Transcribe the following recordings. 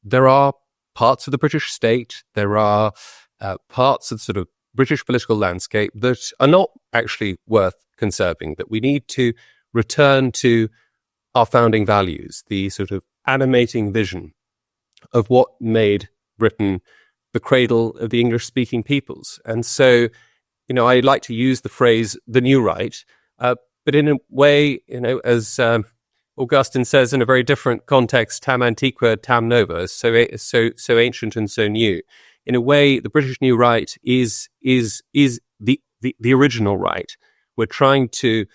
there are parts of the British state, there are parts of sort of British political landscape that are not actually worth conserving, that we need to return to our founding values, the sort of animating vision of what made Britain the cradle of the English-speaking peoples. And so, I like to use the phrase "the new right," but in a way, as Augustine says in a very different context, "tam antiqua, tam nova," so ancient and so new. In a way, the British New Right is the original right. We're trying to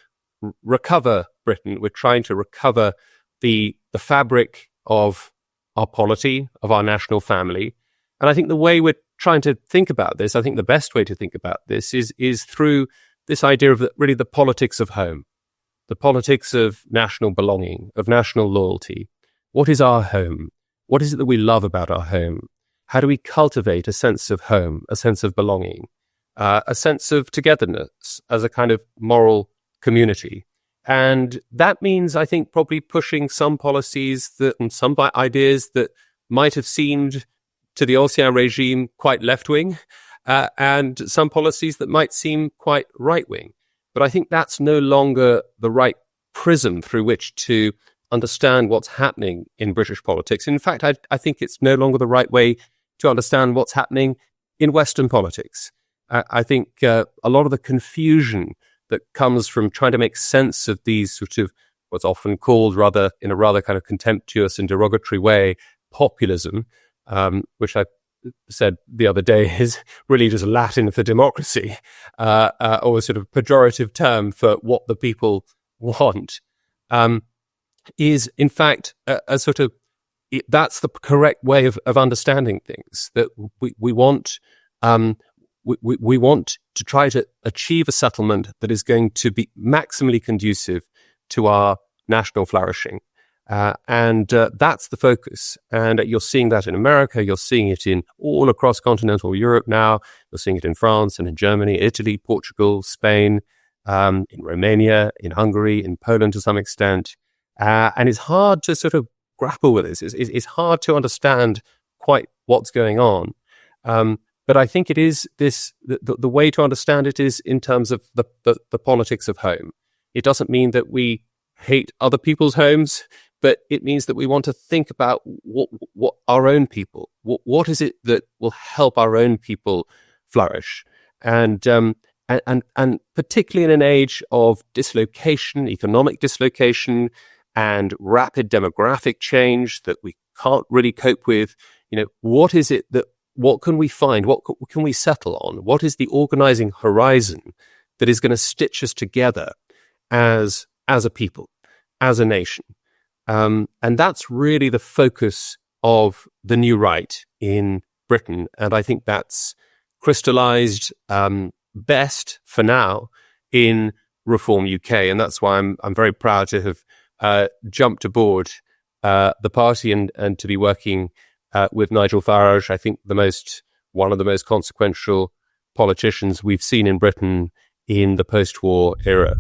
recover Britain. We're trying to recover the fabric of our polity, of our national family. And I think the way we're trying to think about this, I think the best way to think about this is through this idea of really the politics of home, the politics of national belonging, of national loyalty. What is our home? What is it that we love about our home? How do we cultivate a sense of home, a sense of belonging, a sense of togetherness as a kind of moral community? And that means, I think, probably pushing some policies and some ideas that might have seemed to the Ancien regime quite left-wing, and some policies that might seem quite right-wing. But I think that's no longer the right prism through which to understand what's happening in British politics. In fact, I think it's no longer the right way to understand what's happening in Western politics. I think a lot of the confusion that comes from trying to make sense of these sort of what's often called in a rather kind of contemptuous and derogatory way, populism, which I said the other day is really just Latin for democracy, or a sort of pejorative term for what the people want, is in fact a sort of, that's the correct way of understanding things, that we want we want to try to achieve a settlement that is going to be maximally conducive to our national flourishing. And that's the focus. And you're seeing that in America. You're seeing it in all across continental Europe now. You're seeing it in France and in Germany, Italy, Portugal, Spain, in Romania, in Hungary, in Poland to some extent. And it's hard to sort of grapple with this. It's hard to understand quite what's going on. But I think it is the way to understand it is in terms of the politics of home. It doesn't mean that we hate other people's homes, but it means that we want to think about what our own people, what is it that will help our own people flourish, and particularly in an age of dislocation, economic dislocation, and rapid demographic change that we can't really cope with. What is it what can we find? What can we settle on? What is the organizing horizon that is going to stitch us together as a people, as a nation? And that's really the focus of the new right in Britain. And I think that's crystallized best for now in Reform UK. And that's why I'm very proud to have jumped aboard the party and to be working with Nigel Farage. I think one of the most consequential politicians we've seen in Britain in the post-war era.